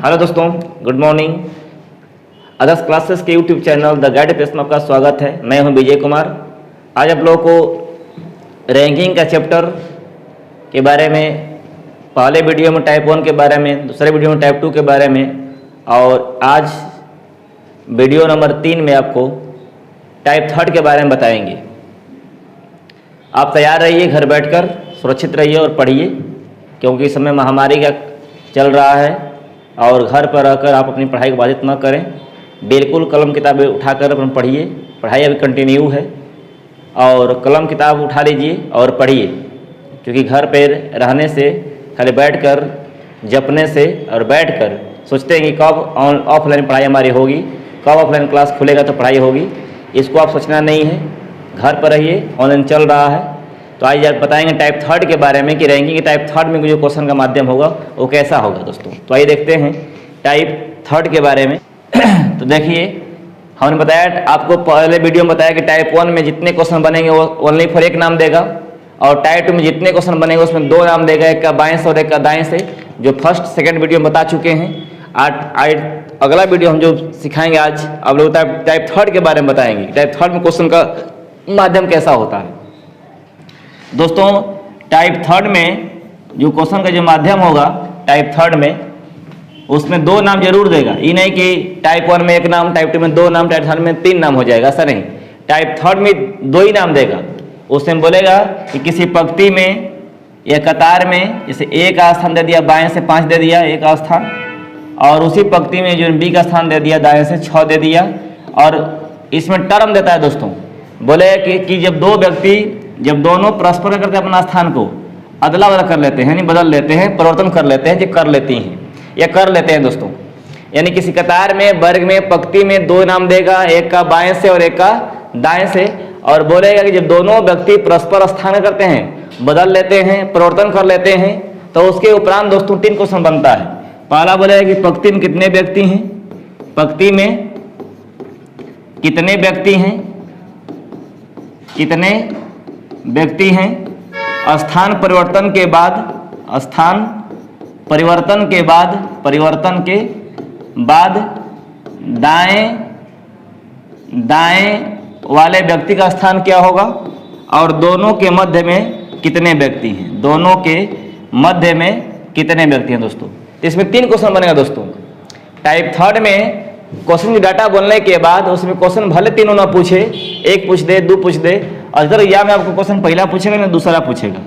Hello दोस्तों, good morning. Others classes के YouTube channel the guide page में आपका स्वागत है। मैं हूं विजय कुमार। आज आप लोगों को रैंकिंग का चैप्टर के बारे में, पहले वीडियो में टाइप 1 के बारे में, दूसरे वीडियो में टाइप 2 के बारे में, और आज वीडियो नंबर 3 में आपको टाइप 3 के बारे में बताएंगे। आप तैयार रहिए, घर बैठकर सुरक्षित रहिए और पढ़िए, क्योंकि इस समय महामारी का चल रहा है और घर पर रहकर आप अपनी पढ़ाई को बाधित न करें। बिल्कुल कलम किताबें उठाकर अपन पढ़िए। पढ़ाई अभी कंटिन्यू है और कलम किताब उठा लीजिए और पढ़िए, क्योंकि घर पर रहने से, खाली बैठकर जपने से और बैठकर सोचते हैं कि कब ऑफलाइन पढ़ाई हमारी होगी, कब ऑफलाइन क्लास खुलेगा तो पढ़ाई होगी, इसको आप सोचना नहीं है। घर पर रहिए, ऑनलाइन चल रहा है। तो आज आप बताएंगे टाइप 3 के बारे में कि रैंकिंग के टाइप 3 में जो क्वेश्चन का माध्यम होगा वो कैसा होगा दोस्तों। तो आइए देखते हैं टाइप 3 के बारे में। तो देखिए, हमने बताया, आपको पहले वीडियो में बताया कि टाइप 1 में जितने क्वेश्चन बनेंगे वो ओनली फॉर एक नाम देगा, और टाइप 2 में जितने क्वेश्चन बनेंगे उसमें 2 नाम देगा, एक का बाएं से और एक का दाएं से, जो फर्स्ट सेकंड वीडियो में बता चुके हैं। आज अगला वीडियो हम जो सिखाएंगे, आज आप लोग टाइप 3 के बारे में बताएंगे। टाइप 3 में क्वेश्चन का माध्यम कैसा होता है दोस्तों। टाइप 3 में जो क्वेश्चन का जो माध्यम होगा टाइप 3 में, उसमें 2 नाम जरूर देगा। ये नहीं कि टाइप 1 में एक नाम, टाइप 2 में 2 नाम, टाइप 3 में 3 नाम हो जाएगा, ऐसा नहीं। टाइप 3 में 2 ही नाम देगा। उसमें बोलेगा कि किसी पंक्ति में या कतार में, जैसे ए का स्थान दे दिया, बाएं से 5 दे दिया ए का स्थान, और उसी पंक्ति में जो बी का स्थान दे दिया, दाएं से 6 दे दिया। और इसमें टर्म देता है दोस्तों, बोले कि जब 2 व्यक्ति, जब दोनों परस्पर करते हैं अपना स्थान को अदला बदला कर लेते हैं, यानी बदल लेते हैं, परिवर्तन कर लेते हैं, जो कर लेती हैं या कर लेते हैं दोस्तों। यानी किसी कतार में, वर्ग में, पंक्ति में 2 नाम देगा, एक का बाएं से और एक का दाएं से, और बोलेगा कि जब दोनों व्यक्ति परस्पर स्थान करते हैं, बदल लेते हैं, परिवर्तन कर लेते हैं, तो उसके उपरांत दोस्तों 3 क्वेश्चन बनता है। पहला बोलेगा कि पंक्ति में कितने व्यक्ति हैं, पंक्ति में कितने व्यक्ति हैं, कितने व्यक्ति हैं। स्थान परिवर्तन के बाद, स्थान परिवर्तन के बाद, परिवर्तन के बाद दाएं वाले व्यक्ति का स्थान क्या होगा, और दोनों के मध्य में कितने व्यक्ति हैं, दोनों के मध्य में कितने व्यक्ति हैं दोस्तों। इसमें 3 क्वेश्चन बनेगा दोस्तों। टाइप 3 में क्वेश्चन की डाटा बोलने के बाद उसमें क्वेश्चन भले तीनों ना पूछे, एक पूछ दे, 2 पूछ दे, और इधर या में आपको क्वेश्चन पहला पूछेगा ना दूसरा पूछेगा,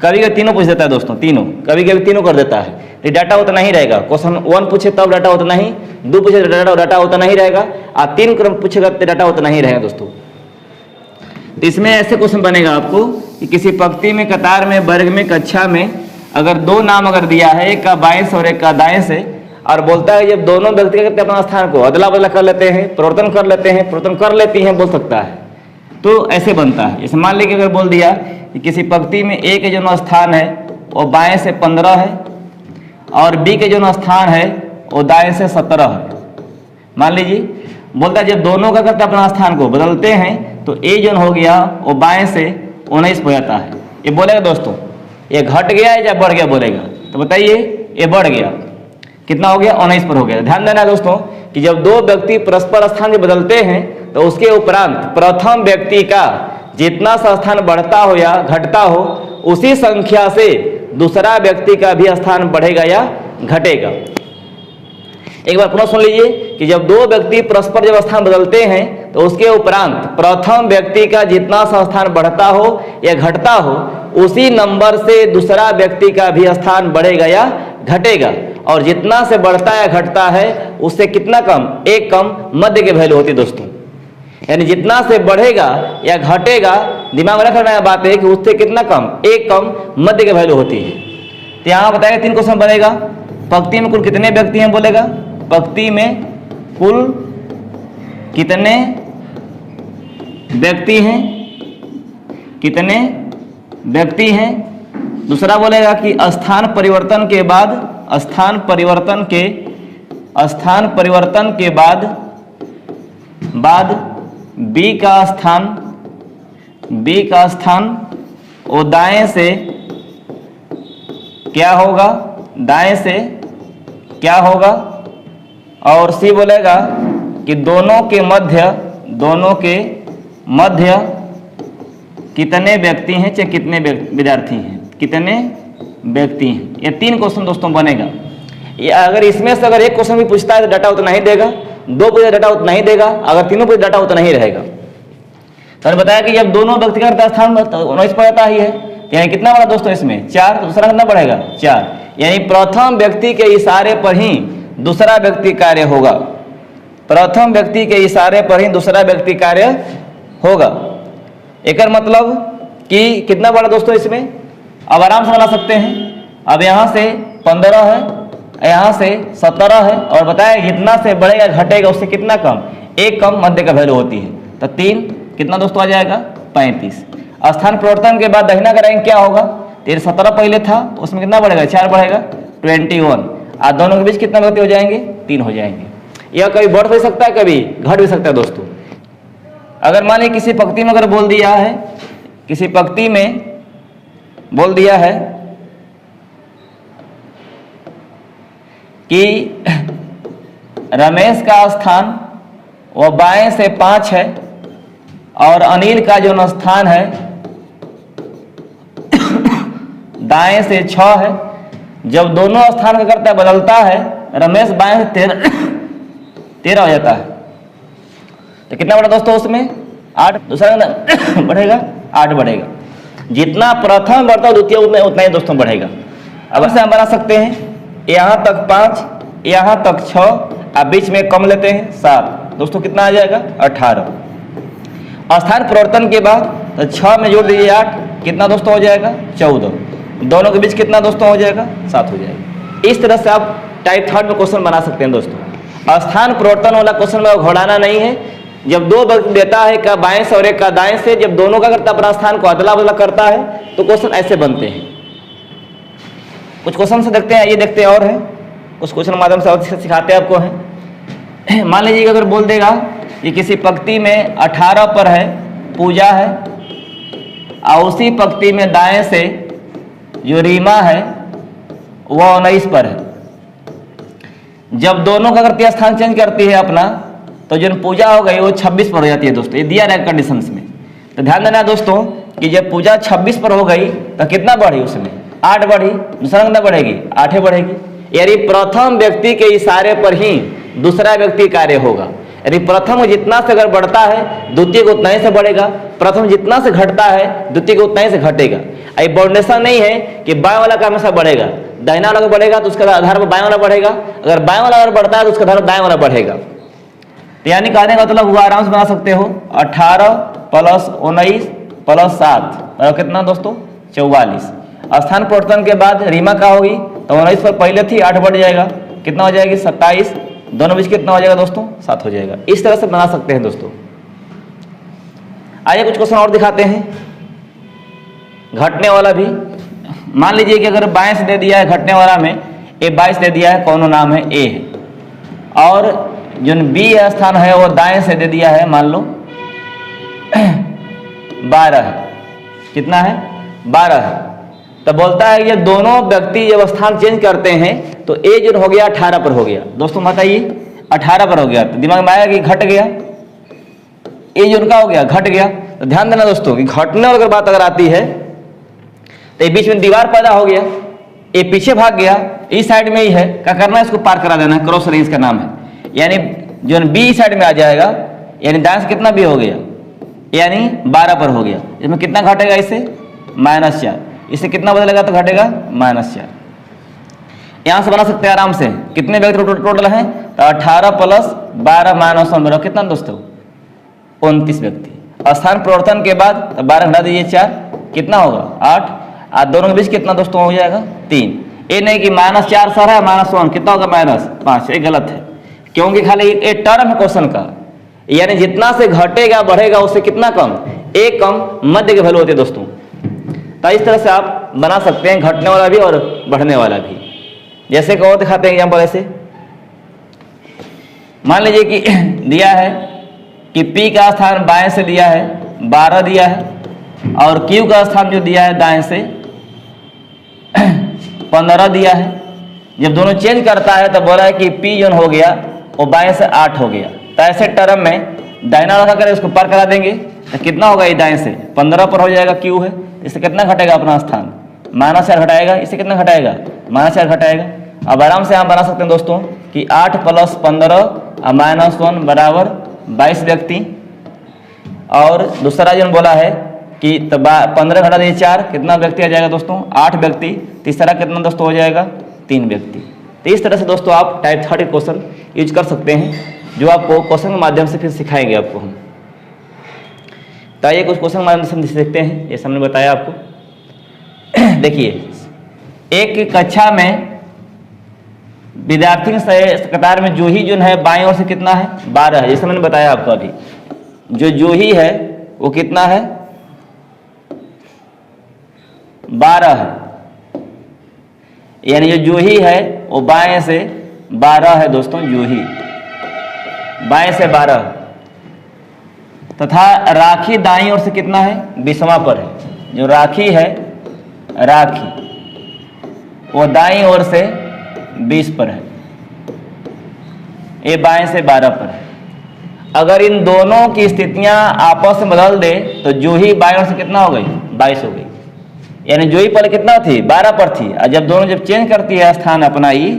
कभी कभी तीनों पूछ देता है दोस्तों, तीनों, कभी कभी तीनों कर देता है। तो डाटा उतना ही रहेगा। क्वेश्चन 1 पूछे तब डाटा उतना ही, 2 पूछे तो डाटा उतना ही रहेगा, और 3 क्रम पूछेगा तो डाटा उतना ही रहेगा दोस्तों। तो इसमें ऐसे क्वेश्चन बनेगा आपको कि किसी पंक्ति में, कतार में, वर्ग में, कक्षा में अगर 2 नाम अगर दिया है, एक का बाएं से और एक का दाएं से, और बोलता है जब दोनों व्यक्ति करते अपना स्थान को अदला बदला कर लेते हैं, परिवर्तन कर लेते हैं, परिवर्तन कर लेती हैं, बोल सकता है, तो ऐसे बनता है। जैसे मान लीजिए अगर बोल दिया कि किसी पंक्ति में ए के जो स्थान है वो बाएं से 15 है, और बी के जो स्थान है वो दाएं से 17 है। मान लीजिए बोलता है जब दोनों का करते अपना स्थान को बदलते हैं तो ए जो हो गया वो बाएं से 19 हो जाता है। ये बोलेगा दोस्तों, ये घट गया है या बढ़ गया बोलेगा, तो बताइए ये बढ़ गया, कितना हो गया, 19 पर हो गया। ध्यान देना दोस्तों कि जब 2 व्यक्ति परस्पर स्थान जो बदलते हैं तो उसके उपरांत प्रथम व्यक्ति का जितना सा स्थान बढ़ता हो या घटता हो, उसी संख्या से दूसरा व्यक्ति का भी स्थान बढ़ेगा या घटेगा। एक बार पुनः सुन लीजिए कि जब 2 व्यक्ति परस्पर जब स्थान बदलते हैं तो उसके उपरांत प्रथम व्यक्ति का जितना सा स्थान बढ़ता हो या घटता हो, उसी नंबर से दूसरा व्यक्ति का भी स्थान बढ़ेगा या घटेगा, और जितना से बढ़ता या घटता है उससे कितना कम, एक कम मध्य की वैल्यू होती है दोस्तों। यानी जितना से बढ़ेगा या घटेगा, दिमाग में रखना बात है कि उससे कितना कम, एक कम मध्य की वैल्यू होती है। तो यहाँ बताएगा 3 क्वेश्चन बनेगा। पंक्ति में कुल कितने व्यक्ति हैं बोलेगा, पंक्ति में कुल कितने व्यक्ति हैं, कितने व्यक्ति हैं। दूसरा बोलेगा कि स्थान परिवर्तन के बाद, स्थान परिवर्तन के बाद बी का स्थान वो दाएं से क्या होगा, दाएं से क्या होगा, और सी बोलेगा कि दोनों के मध्य कितने व्यक्ति हैं, चाहे कितने विद्यार्थी हैं, कितने व्यक्ति हैं। ये 3 क्वेश्चन दोस्तों बनेगा। ये अगर इसमें से अगर एक क्वेश्चन भी पूछता है तो डाटा उतना ही देगा, 2 पूछे डाटा उतना ही देगा, अगर 3 पूछे डाटा उतना ही रहेगा। तो मैंने बताया कि जब दोनों व्यक्तिगत स्थान 19 पर आता ही है, यानी कितना बड़ा दोस्तों इसमें 4, तो दूसरा कितना बढ़ेगा 4, यानी प्रथम व्यक्ति के इशारे पर ही दूसरा व्यक्ति कार्य होगा। प्रथम व्यक्ति के इशारे पर ही दूसरा व्यक्ति कार्य होगा। एक मतलब कि कितना बड़ा दोस्तों इसमें, अब आराम से बना सकते हैं। अब यहाँ से 15 है, यहाँ से 17 है, और बताया जितना से बढ़ेगा घटेगा उससे कितना कम, एक कम मध्य का वैल्यू होती है। तो 3 कितना दोस्तों आ जाएगा 35। स्थान परिवर्तन के बाद दाहिना का रैंक क्या होगा, 17 पहले था, उसमें कितना बढ़ेगा 4 बढ़ेगा 21। और दोनों के बीच कितना व्यक्ति हो जाएंगे 3 हो जाएंगे। यह कभी बढ़ भी सकता है, कभी घट भी सकता है दोस्तों। अगर मान लीजिए किसी पंक्ति में अगर बोल दिया है, किसी पंक्ति में बोल दिया है कि रमेश का स्थान वो बाएं से 5 है और अनिल का जो स्थान है दाएं से 6 है। जब दोनों स्थान का करता बदलता है, रमेश बाएं से 13 हो जाता है, तो कितना बढ़ा दोस्तों उसमें 8, दूसरा बढ़ेगा 8 बढ़ेगा। जितना प्रथम बढ़ता है द्वितीय उतना ही दोस्तों बढ़ेगा। अब से हम बना सकते हैं, यहाँ तक 5, यहाँ तक 6, अब बीच में कम लेते हैं 7, दोस्तों कितना आ जाएगा 18। स्थान परिवर्तन के बाद तो 6 में जोड़ दीजिए 8, कितना दोस्तों हो जाएगा 14, दोनों के बीच कितना दोस्तों हो जाएगा 7 हो जाएगा। इस तरह से आप टाइप 3 में क्वेश्चन बना सकते हैं दोस्तों। स्थान परिवर्तन वाला क्वेश्चन में घोड़ाना नहीं है। जब 2 व्यक्ति देता है का बाएं से और एक का दाएं से, जब दोनों का करता अपना स्थान को अदला बदला करता है तो क्वेश्चन ऐसे बनते हैं। कुछ क्वेश्चन से देखते हैं, ये देखते हैं और है कुछ क्वेश्चन माध्यम से और सिखाते हैं आपको है। मान लीजिए अगर बोल देगा कि किसी पंक्ति में 18 पर है पूजा है, और उसी पंक्ति में दाएं से जो रीमा है वह 19 पर है। जब दोनों का करती है स्थान चेंज करती है अपना, तो जो पूजा हो गई वो 26 पर हो जाती है दोस्तों। ये दिया रहेगा कंडीशंस में, तो ध्यान देना दोस्तों कि जब पूजा 26 पर हो गई तो कितना बढ़ी उसमें 8 बढ़ी, दूसरा कितना बढ़ेगी 8 बढ़ेगी। यानी प्रथम व्यक्ति के इशारे पर ही दूसरा व्यक्ति कार्य होगा। यदि प्रथम जितना से अगर बढ़ता है द्वितीय को उतना ही से बढ़ेगा, प्रथम जितना से घटता है द्वितीय को उतना ही से घटेगा। ये बाउंडेशन नहीं है कि बाएं वाला का हमेशा बढ़ेगा, दाहिना वाला का बढ़ेगा तो उसका आधार पर बाएं वाला बढ़ेगा, अगर बाएं वाला अगर बढ़ता है तो उसका आधार पर दाएं वाला बढ़ेगा। तो यानी कहने का मतलब हुआ, आराम से बना सकते हो 18 + 19 + 7 और कितना दोस्तों 44। स्थान परिवर्तन के बाद रीमा का होगी तो 19 पर पहले थी 8 बढ़ जाएगा, कितना हो जाएगी 27, दोनों बीच कितना हो जाएगा दोस्तों 7 हो जाएगा। इस तरह से बना सकते हैं दोस्तों। आइए कुछ क्वेश्चन और दिखाते हैं। घटने वाला भी मान लीजिए कि अगर 22 दे दिया है घटने वाला में, ए 22 दे दिया है, कौन नाम है ए है, और जो बी स्थान है वो दाएं से दे दिया है, मान लो 12 है, कितना है 12 है। तो बोलता है ये दोनों व्यक्ति जब स्थान चेंज करते हैं तो ए जो हो गया 18 पर हो गया। दोस्तों बताइए 18 पर हो गया, तो दिमाग में आया कि घट गया, ए जो उनका हो गया घट गया। तो ध्यान देना दोस्तों कि घटने वाली अगर बात अगर आती है तो ये बीच में दीवार पैदा हो गया, ये पीछे भाग गया, इस साइड में ही है, क्या करना है इसको पार करा देना है, क्रॉस रेंज का नाम है। यानी जो बी साइड में आ जाएगा, यानी दाएं से कितना बी हो गया, यानी 12 पर हो गया। इसमें कितना घटेगा इससे -4, इससे कितना बदलेगा तो घटेगा -4। यहां से बना सकते हैं आराम से, कितने व्यक्ति टोटल हैं तो 18 + 12 - 15 कितना दोस्तों 29 व्यक्ति। स्थान परिवर्तन के बाद तो 12 घटा दीजिए 4, कितना होगा 8, और दोनों के बीच कितना दोस्तों हो जाएगा 3। ये नहीं कि -4 सर है -1 कितना होगा -5, ये गलत है, क्योंकि खाली एक टर्म है क्वेश्चन का, यानी जितना से घटेगा बढ़ेगा उससे कितना कम, एक कम मध्य के वैल्यू होते हैं दोस्तों। तो इस तरह से आप बना सकते हैं घटने वाला भी और बढ़ने वाला भी। जैसे कि और दिखाते हैं एग्जाम्पल ऐसे, मान लीजिए कि दिया है कि P का स्थान बाएं से दिया है 12 दिया है, और Q का स्थान जो दिया है दाएं से 15 दिया है। जब दोनों चेंज करता है तो बोला है कि पी जो हो गया वो बाएं से 8 हो गया। तो ऐसे टर्म में दाहिना रखा करें, उसको पर करा देंगे तो कितना होगा, ये दाएं से 15 पर हो जाएगा, क्यू है, इससे कितना घटेगा अपना स्थान, -4 घटाएगा, इससे कितना घटाएगा, -4 घटाएगा। अब आराम से हम बना सकते हैं दोस्तों कि 8 + 15 और -1 बराबर 22 व्यक्ति। और दूसरा जो बोला है कि 15 घटा दीजिए 4, कितना व्यक्ति आ जाएगा दोस्तों, 8 व्यक्ति। तीसरा कितना दोस्तों हो जाएगा, 3 व्यक्ति। तो इस तरह से दोस्तों आप टाइप 3 क्वेश्चन यूज कर सकते हैं, जो आपको क्वेश्चन के माध्यम से फिर सिखाएंगे आपको हम। तो आइए कुछ क्वेश्चन के माध्यम से हम देखते हैं, जैसे हमने बताया आपको। देखिए, एक कक्षा में विद्यार्थी के कतार में जूही जो है बाएं ओर से कितना है, 12 है, जैसे मैंने बताया आपको अभी। जो जूही है वो कितना है, 12 है, यानी जो जूही है वो बाएं से 12 है दोस्तों, जूही बाएं से 12। तथा राखी दाईं ओर से कितना है, 20वां पर है। जो राखी है, राखी वो दाईं ओर से 20 पर है, ये बाएं से 12 पर है। अगर इन दोनों की स्थितियां आपस में बदल दे तो जूही बाएं ओर से कितना हो गई, 22 हो गई। यानी जूही पहले कितना थी, 12 पर थी, और जब दोनों जब चेंज करती है स्थान अपना ही,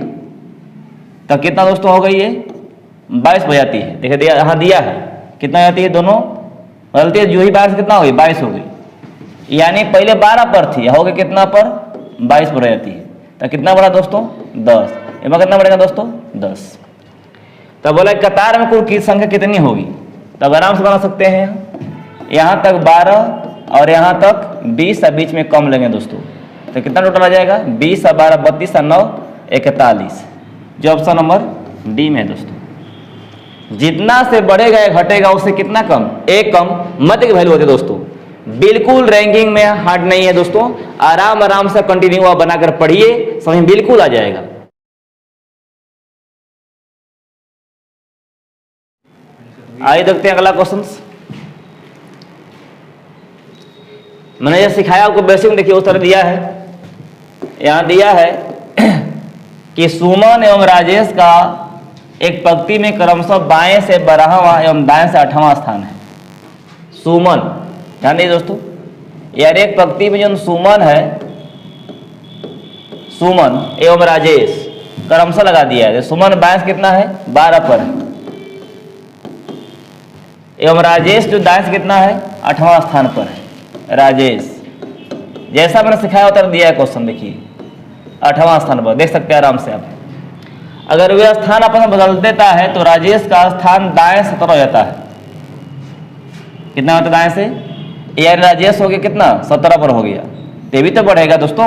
तो कितना दोस्तों हो गई, ये 22 हो जाती है। देखिए यहाँ दिया है कितना जाती है, दोनों बदलती है, जूही 12 से कितना हो गई, 22 हो गई। यानी पहले 12 पर थी, हो गई कितना पर, 22 पर जाती है। तो कितना बढ़ा दोस्तों, 10। इसमें कितना बढ़ेगा दोस्तों, 10। तब बोला कतार में कुल की संख्या कितनी होगी, तब आराम से बना सकते हैं। यहाँ तक 12 और यहाँ तक 20, और बीच में कम लेंगे दोस्तों, तो कितना टोटल आ जाएगा, 20 और 12 32 और 9 41, जो ऑप्शन नंबर डी में है दोस्तों। जितना से बढ़ेगा या घटेगा उससे कितना कम, एक कम, मध्य की वैल्यू होती है दोस्तों। बिल्कुल रैंकिंग में हार्ड नहीं है दोस्तों, आराम आराम से कंटिन्यू आप बनाकर पढ़िए, समझ बिल्कुल आ जाएगा। आइए देखते हैं अगला क्वेश्चन। मैंने ये सिखाया आपको बेसिक, देखिए उस तरह दिया है, यहां दिया है कि सुमन एवं राजेश का एक पंक्ति में क्रमशः बाएं से 12वां एवं दाएं से 8वां स्थान है। सुमन, ध्यान दीजिए दोस्तों, यार एक पंक्ति में जो सुमन है, सुमन एवं राजेश क्रमशः लगा दिया है। सुमन बाएं से कितना है, 12 पर है, एवं राजेश जो दाएं से कितना है, 8वां स्थान पर है। राजेश जैसा मैंने सिखाया उत्तर दिया है क्वेश्चन, देखिए 8वां स्थान पर, देख सकते हैं आराम से आप। अगर वह स्थान आपस में बदल देता है तो राजेश का स्थान दाएं से 17 हो जाता है। कितना होता है दाएं से, यानी राजेश हो गया कितना, 17 पर हो गया। ये भी तो बढ़ेगा दोस्तों,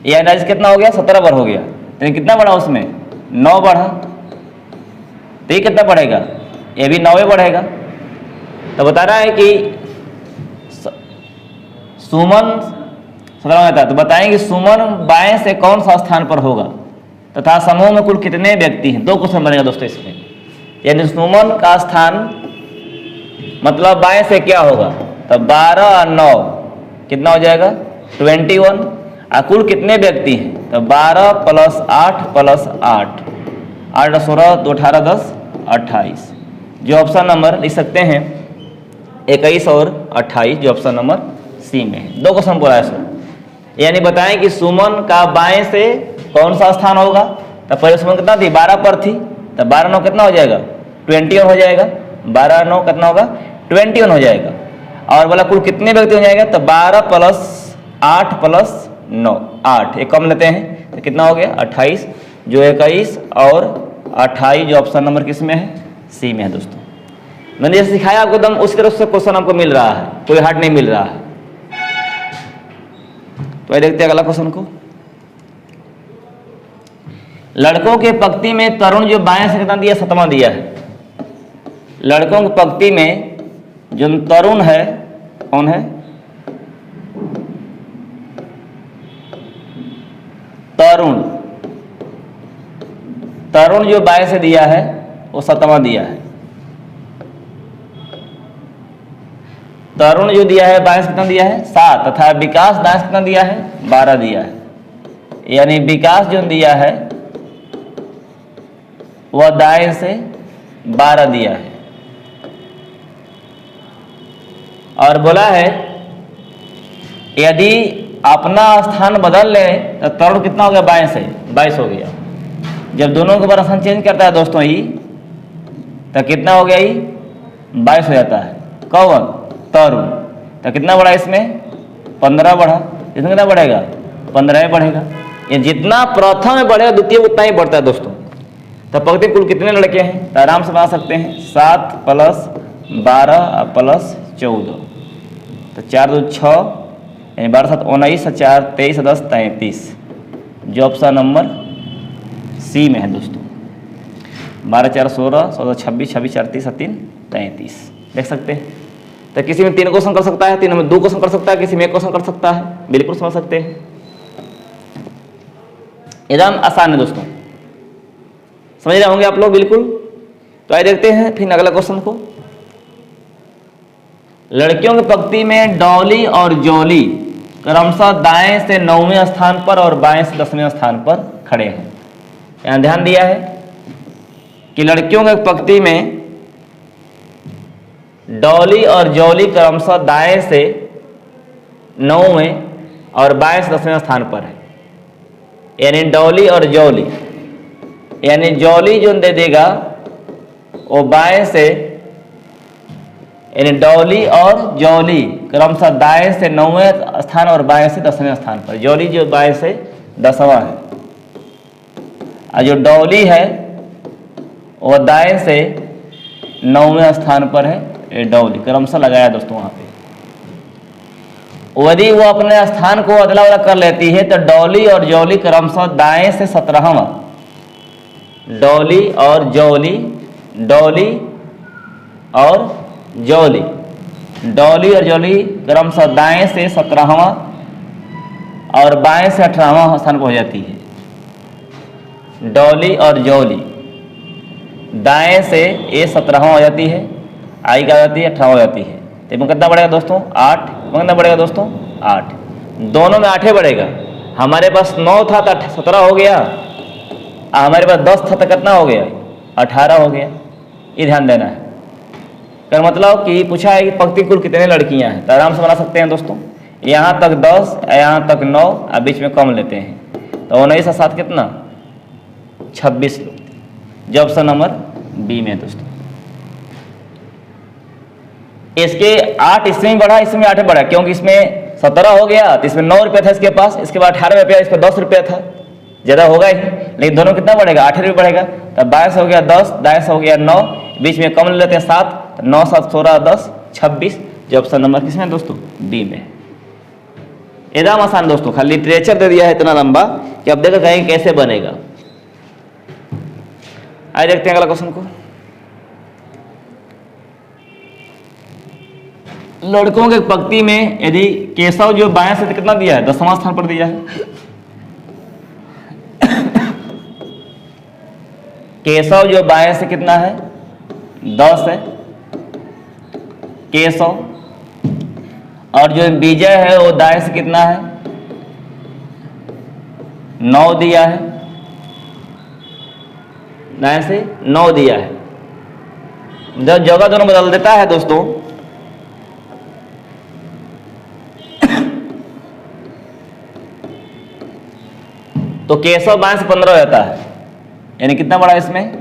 यानी राजेश कितना हो गया, 17 पर हो गया, तो कितना बढ़ा उसमें, 9 बढ़ा। तो ये कितना बढ़ेगा, ये भी 9 बढ़ेगा। तो बता रहा है कि सुमन 17 रहता है, तो बताएंगे सुमन बाएं से कौन सा स्थान पर होगा तथा समूह में कुल कितने व्यक्ति हैं। 2 क्वेश्चन बनेगा दोस्तों इसमें, यानी सुमन का स्थान मतलब बाएं से क्या होगा, तो 12 और 9 कितना हो जाएगा, 21। और कुल कितने व्यक्ति हैं, तो 12 + 8 + 8, 8 16 2 18 10 28, जो ऑप्शन नंबर लिख सकते हैं 21 और 28, जो ऑप्शन नंबर सी में है। 2 क्वेश्चन बोला है सर, यानी बताएं कि सुमन का बाएं से कौन सा स्थान होगा। तो पहले सुमन कितना थी, 12 पर थी, तो 12 9 कितना हो जाएगा, 21 हो जाएगा। 12 9 कितना होगा, 21 हो जाएगा। और बोला कुल कितने व्यक्ति हो जाएगा, तो 12 + 8 + 9 8, एक कम लेते हैं तो कितना हो गया 28, जो 21 और 28, जो ऑप्शन नंबर किस में है, सी में है दोस्तों। मैंने जैसे सिखाया आपको एकदम उसी तरह से क्वेश्चन आपको मिल रहा है, कोई हार्ड नहीं मिल रहा है। तो देखते हैं अगला क्वेश्चन को। लड़कों के पंक्ति में तरुण जो बाएं से कितना दिया, 7वां दिया है। लड़कों की पंक्ति में जो तरुण है, कौन है, तरुण, तरुण जो बाएं से दिया है वो 7वां दिया है। तरुण जो दिया है बाएं से कितना दिया है, 7, तथा विकास दाएं से कितना दिया है, 12 दिया है। यानी विकास जो दिया है वह दाएं से 12 दिया है और बोला है यदि अपना स्थान बदल ले तो तरुण कितना हो गया, बाएं से 22 हो गया। जब दोनों के ऊपर स्थान चेंज करता है दोस्तों ई, तो कितना हो गया ई 22 हो जाता है। कौन, तरुण। तो कितना बढ़ा इसमें 15 बढ़ा, इसमें कितना बढ़ेगा 15 बढ़ेगा। ये जितना प्रथम में बढ़ेगा द्वितीय उतना ही बढ़ता है दोस्तों। तो पंक्ति कुल कितने लड़के हैं, तो आराम से बना सकते हैं 7 + 12 + 14, तो 4 × 2 = 6, यानी 12 × 7 = 19, 4 × 23 = 10 33, जो ऑप्शन नंबर सी में है दोस्तों। 12 × 4 = 16, 16 × 26, 26 × 4 = 30, 3 33। देख सकते हैं। तो किसी में 3 क्वेश्चन कर सकता है, 3 में 2 क्वेश्चन कर सकता है, किसी में 1 क्वेश्चन कर सकता है। बिल्कुल समझ सकते हैं, एकदम आसान है दोस्तों, समझ रहे होंगे आप लोग बिल्कुल। तो आइए देखते हैं फिर अगला क्वेश्चन को। लड़कियों की पंक्ति में डॉली और जॉली क्रमशः दाएं से 9वें स्थान पर और बाएं से 10वें स्थान पर खड़े हैं। यहां ध्यान दिया है कि लड़कियों की पंक्ति में डॉली और जॉली क्रमशः दाएं से 9वें और बाएं से 10वें स्थान पर है। यानी डॉली और जॉली, यानी जॉली जो दे देगा वो बाएं से, यानी डॉली और जॉली क्रमशः दाएं से 9वें स्थान और बाएं से 10वें स्थान पर। जॉली जो बाएं से 10वां है और जो डॉली है वो दाएं से 9वें स्थान पर है। ये डॉली क्रमशः लगाया दोस्तों वहां पे। यदि वो अपने स्थान को अदला बदला कर लेती है तो डॉली और जॉली क्रमशः दाएं से 17वां, डॉली और जॉली, डॉली और जॉली, डॉली और जॉली क्रमशः दाएं से 17वां और बाएं से 18वां स्थान पर हो जाती है। डॉली और जॉली दाएं से ये 17वां हो जाती है, आई क्या हो जाती है 18वां हो जाती है। तो इसमें कितना बढ़ेगा दोस्तों 8, कितना बढ़ेगा दोस्तों 8, दोनों में 8 बढ़ेगा। हमारे पास 9 था तो 17 हो गया, हमारे पास 10 था तो कितना हो गया 18 हो गया। ये ध्यान देना है। कर मतलब कि पूछा है कि पंक्ति कुल कितने लड़कियां हैं, तो आराम से बना सकते हैं दोस्तों। यहाँ तक 10, यहाँ तक 9 और बीच में कम लेते हैं तो 19 और 7 कितना 26 लोग, जो ऑप्शन नंबर बी में है दोस्तों। इसके 8 इसमें बढ़ा, इसमें 8 बढ़ा, क्योंकि इसमें 17 हो गया तो इसमें 9 रुपया था इसके पास, इसके बाद 18 रुपया, इस पर 10 रुपया था, ज़्यादा होगा ही, लेकिन दोनों कितना बढ़ेगा 8 रुपये बढ़ेगा। तब 22 हो गया 10, दाएं से हो गया 9, बीच में कम ले लेते हैं 7, तो 9 7 16 10 26, जो ऑप्शन नंबर किसमें दोस्तों बी में। एकदम आसान दोस्तों, खाली लिटरेचर दे दिया है इतना लंबा कि अब देखो कहीं कैसे बनेगा। आइए देखते हैं अगला क्वेश्चन को। लड़कों के पंक्ति में यदि केशव जो बाएं से कितना दिया है 10वां स्थान पर दिया है, केशव जो बाएं से कितना है 10 है केशव, और जो विजय है वो दाएं से कितना है 9 दिया है, दाएं से 9 दिया है। जब जगह दोनों बदल देता है दोस्तों तो केशव बाएं से 15 हो जाता है, यानी कितना बढ़ा इसमें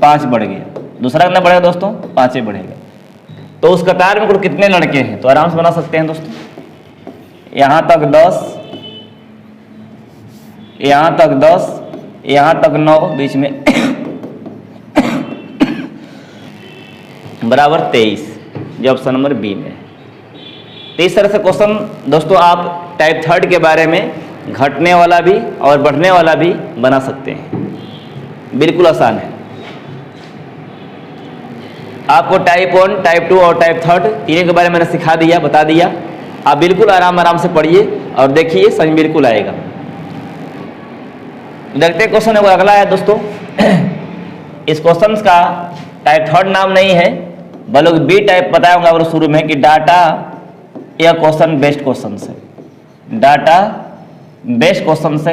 5 बढ़ गया। दूसरा कितना बढ़ेगा दोस्तों 5 बढ़ेगा। तो उस कतार में कुल कितने लड़के हैं, तो आराम से बना सकते हैं दोस्तों। यहां तक 10, यहां तक 10, यहां तक 9, बीच में बराबर 23, जो ऑप्शन नंबर बी में। तो इस तरह से क्वेश्चन दोस्तों आप टाइप 3 के बारे में घटने वाला भी और बढ़ने वाला भी बना सकते हैं, बिल्कुल आसान है। आपको टाइप 1, टाइप 2 और टाइप 3 तीनों के बारे में मैंने सिखा दिया, बता दिया। आप बिल्कुल आराम आराम से पढ़िए और देखिए समझ बिल्कुल आएगा। देखते क्वेश्चन अगला है दोस्तों। इस क्वेश्चन का टाइप 3 नाम नहीं है, बल्कि बी टाइप बताया होगा शुरू में कि डाटा या क्वेश्चन बेस्ड क्वेश्चन से, डाटा बेस्ड क्वेश्चन से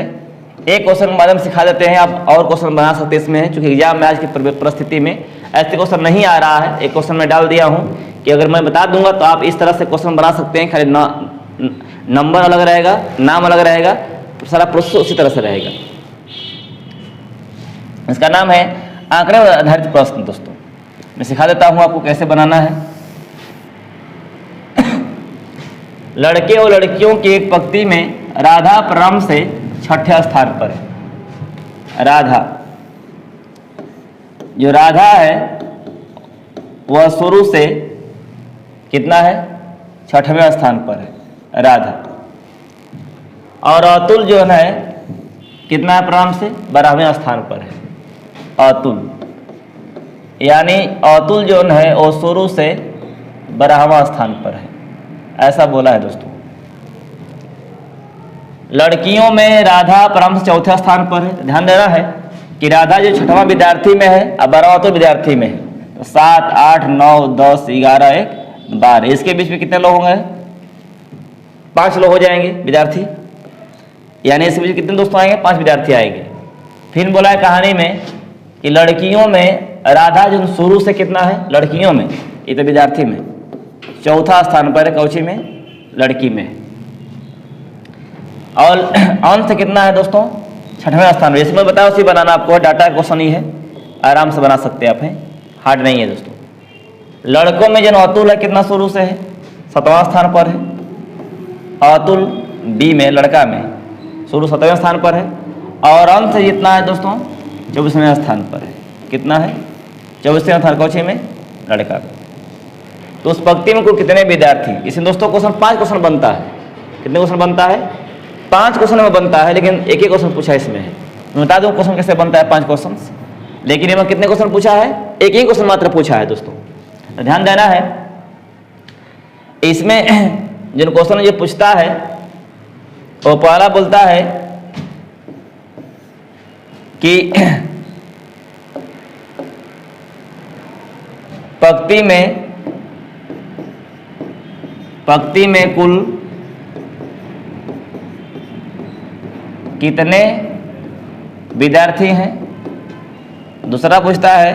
एक क्वेश्चन के माध्यम सिखा देते हैं, आप और क्वेश्चन बना सकते हैं इसमें, क्योंकि एग्जाम में आज की परिस्थिति में ऐसे क्वेश्चन नहीं आ रहा है। एक क्वेश्चन मैं डाल दिया हूं कि अगर मैं बता दूंगा तो आप इस तरह से क्वेश्चन बना सकते हैं, खाली नंबर अलग रहेगा, नाम अलग रहेगा, सारा प्रोसेस उसी तरह से रहेगा। इसका नाम है आंकड़े आधारित प्रश्न। दोस्तों मैं सिखा देता हूं आपको कैसे बनाना है। लड़के और लड़कियों की एक पंक्ति में राधा प्रारंभ से छठे स्थान पर है। राधा, जो राधा है वह शुरू से कितना है, छठवें स्थान पर है राधा। और अतुल जो है कितना है, प्रारंभ से 12वें स्थान पर है अतुल। यानी अतुल जो है वो शुरू से 12वां स्थान पर है, ऐसा बोला है दोस्तों। लड़कियों में राधा प्रारंभ से चौथे स्थान पर है। ध्यान देना है कि राधा जो छठवां विद्यार्थी में है और 12वां तो विद्यार्थी में है, तो 7, 8, 9, 10, 11, 1, 12, इसके बीच में कितने लोग होंगे, 5 लोग हो जाएंगे विद्यार्थी। यानी इसके बीच कितने दोस्तों आएंगे, 5 विद्यार्थी आएंगे। फिर बोला है कहानी में कि लड़कियों में राधा जो शुरू से कितना है, लड़कियों में, ये तो विद्यार्थी में चौथा स्थान पर है, कौची में, लड़की में। और अंत कितना है दोस्तों, छठवें स्थान पर। इसमें बताओ उसी बनाना आपको, डाटा क्वेश्चन ही है, आराम से बना सकते हैं आप, हैं हार्ड नहीं है दोस्तों। लड़कों में जो अतुल है कितना शुरू से है, 7वां स्थान पर है। अतुल बी में, लड़का में शुरू 7वें स्थान पर है। और अंत जितना है दोस्तों 24वें स्थान पर है। कितना है, 24वें स्थान कौची में, लड़का में। तो उस पंक्ति में कुल कितने विद्यार्थी, इसमें दोस्तों क्वेश्चन 5 क्वेश्चन बनता है। कितने क्वेश्चन बनता है, 5 क्वेश्चन में बनता है, लेकिन एक ही क्वेश्चन पूछा इसमें है। मैं बता दूं क्वेश्चन कैसे बनता है, 5 क्वेश्चन, लेकिन इसमें कितने क्वेश्चन पूछा है, एक ही क्वेश्चन मात्र पूछा है दोस्तों। तो ध्यान देना है, इसमें जिन क्वेश्चन जो पूछता है वो पहला बोलता है कि पंक्ति में कुल कितने विद्यार्थी हैं। दूसरा पूछता है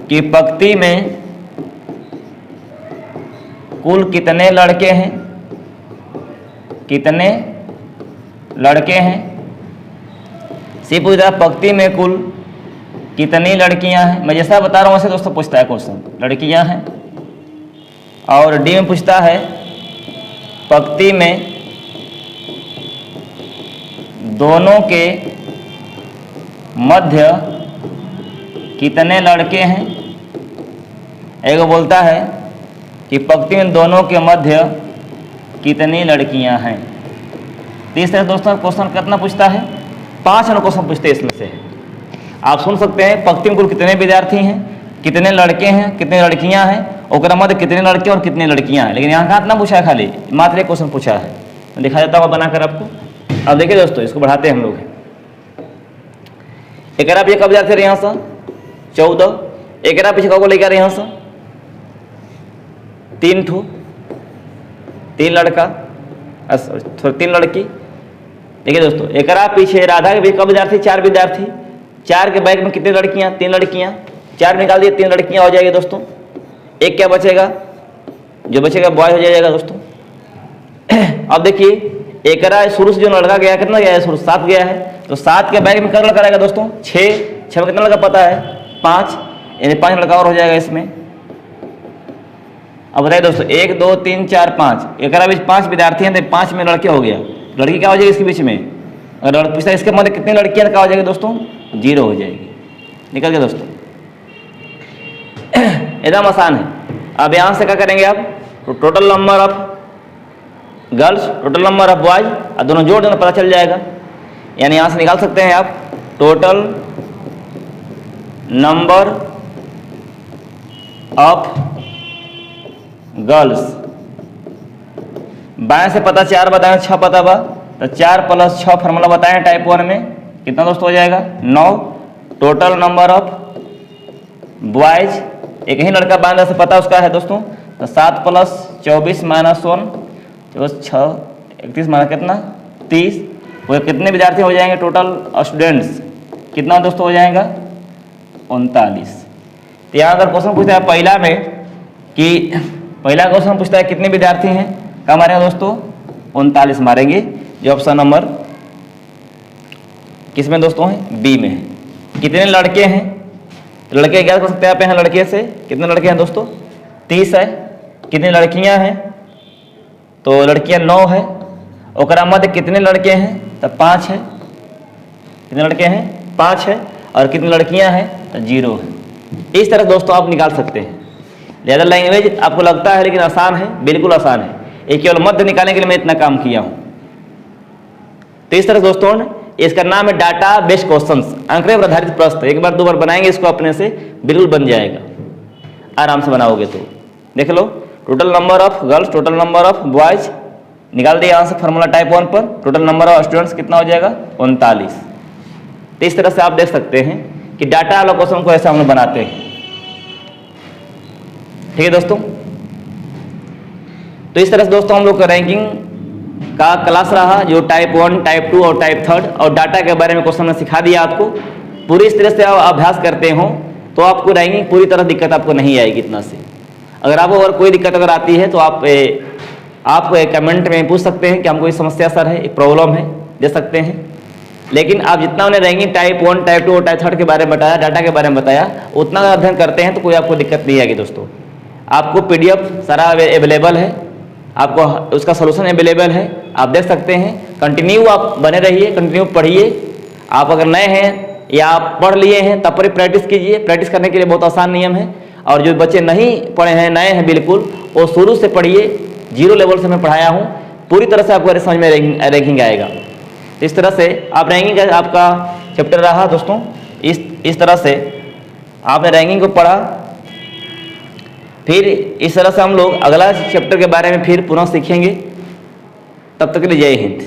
कि पंक्ति में कुल कितने लड़के हैं, कितने लड़के हैं। सी पूछता है पंक्ति में कुल कितनी लड़कियां हैं। मैं जैसा बता रहा हूं वैसे दोस्तों पूछता है क्वेश्चन, लड़कियां हैं। और डी में पूछता है पंक्ति में दोनों के मध्य कितने लड़के हैं। एक बोलता है कि पंक्ति में दोनों के मध्य कितनी लड़कियां हैं। तीसरा दोस्तों क्वेश्चन कितना पूछता है, 5 क्वेश्चन पूछते हैं इसमें से। आप सुन सकते हैं पंक्ति में कुल कितने विद्यार्थी हैं, कितने लड़के हैं, कितनी लड़कियां हैं, और मध्य कितने लड़के और कितनी लड़कियां हैं। लेकिन यहाँ कहाँ इतना पूछा है, खाली मात्र एक क्वेश्चन पूछा है। मैं दिखा देता हूँ बनाकर आपको। अब देखिए दोस्तों, इसको बढ़ाते हैं हम लोग। एक आप ये कब विद्यार्थी रहे यहाँ से 14, एक पीछे कब लेकर आ रहे यहाँ से 3 ठो, 3 लड़का, 3 लड़की। देखिए दोस्तों, एक पीछे राधा के कब विद्यार्थी, 4 विद्यार्थी। 4 के बैग में कितनी लड़कियां, 3 लड़कियां। 4 निकाल दिए, 3 लड़कियां हो जाएगी दोस्तों। एक क्या बचेगा, जो बचेगा बॉय हो जाएगा दोस्तों। अब देखिए एक शुरू से जो लड़का गया कितना गया है, शुरू 7 गया है, तो 7 के बैग में कितना लड़का रहेगा दोस्तों, 6 में कितना लड़का पता है, 5, यानी 5 लड़का और हो जाएगा इसमें। अब बताइए दोस्तों, 1, 2, 3, 4, 5, एक बीच 5 विद्यार्थी हैं, तो 5 में लड़के हो गया। लड़की क्या हो जाएगी इसके बीच में, अगर पूछता है इसके मध्य कितनी लड़कियां, क्या हो जाएगी दोस्तों, 0 हो जाएगी। निकल गया दोस्तों, एकदम आसान है। अब यहां से क्या करेंगे आप, तो total number of girls, total number of boys, और दोनों जोड़ देना पता चल जाएगा। यानी यहां से निकाल सकते हैं आप टोटल नंबर ऑफ गर्ल्स। बाएं से पता 4 बताएं, 6 पता बा, तो 4 + 6 फार्मूला बताएं टाइप 1 में, कितना दोस्तों हो जाएगा 9। टोटल नंबर ऑफ बॉयज, एक ही लड़का बांधा से पता उसका है दोस्तों, तो 7 + 24 - 1, 6 31 माना कितना 30, वो कितने विद्यार्थी हो जाएंगे टोटल स्टूडेंट्स, कितना दोस्तों हो जाएगा 39। तो यहाँ अगर क्वेश्चन पूछता है पहला में कि पहला क्वेश्चन पूछता है कितने विद्यार्थी हैं, क्या मारेंगे दोस्तों 39 मारेंगे, जो ऑप्शन नंबर किस में दोस्तों है, बी में है। कितने लड़के हैं, लड़के क्या कर सकते हैं आप यहाँ लड़के से, कितने लड़के हैं दोस्तों 30 है। कितनी लड़कियां हैं, तो लड़कियां 9 है। और मध्य कितने लड़के हैं, तो 5 है। कितने लड़के हैं 5 है, और कितनी लड़कियां हैं तो 0 है। इस तरह दोस्तों आप निकाल सकते हैं। ज़्यादा लैंग्वेज आपको लगता है लेकिन आसान है, बिल्कुल आसान है। ये केवल मध्य निकालने के लिए मैं इतना काम किया हूँ। तो इस तरह दोस्तों इसका नाम है डाटा बेस्ड क्वेश्चंस, आंकड़े पर आधारित प्रश्न। एक बार 2 बार बनाएंगे इसको अपने से, बिल्कुल बन जाएगा, आराम से बनाओगे तो। देख लो total number of girls, total number of boys निकाल दिया यहाँ से फॉर्मूला टाइप 1 पर। टोटल नंबर ऑफ स्टूडेंट्स कितना हो जाएगा 39। तो इस तरह से आप देख सकते हैं कि डाटा वाला क्वेश्चन को ऐसे हम लोग बनाते हैं। ठीक है दोस्तों, तो इस तरह से दोस्तों हम लोग का रैंकिंग का क्लास रहा, जो टाइप 1, टाइप 2 और टाइप 3 और डाटा के बारे में क्वेश्चन ने सिखा दिया आपको। पूरी इस तरह से आप अभ्यास करते हो तो आपको रैंकिंग पूरी तरह दिक्कत आपको नहीं आएगी इतना से। अगर आपको अगर कोई दिक्कत अगर आती है तो आप कमेंट में पूछ सकते हैं कि हमको ये समस्या सर है, एक प्रॉब्लम है, दे सकते हैं। लेकिन आप जितना उन्हें रैंकिंग टाइप 1, टाइप 2 और टाइप 3 के बारे में बताया, डाटा के बारे में बताया, उतना अगर अध्ययन करते हैं तो कोई आपको दिक्कत नहीं आएगी दोस्तों। आपको PDF सारा अवेलेबल है, आपको उसका सोल्यूशन अवेलेबल है, आप देख सकते हैं। कंटिन्यू आप बने रहिए, कंटिन्यू पढ़िए। आप अगर नए हैं या आप पढ़ लिए हैं तब पर प्रैक्टिस कीजिए। प्रैक्टिस करने के लिए बहुत आसान नियम है। और जो बच्चे नहीं पढ़े हैं, नए हैं बिल्कुल, वो शुरू से पढ़िए। 0 लेवल से मैं पढ़ाया हूँ, पूरी तरह से आपको समझ में रैंकिंग आएगा। इस तरह से आप रैंकिंग का आपका चैप्टर रहा दोस्तों। इस तरह से आपने रैंकिंग को पढ़ा। फिर इस तरह से हम लोग अगला चैप्टर के बारे में फिर पुनः सीखेंगे। तब तक के लिए जय हिंद।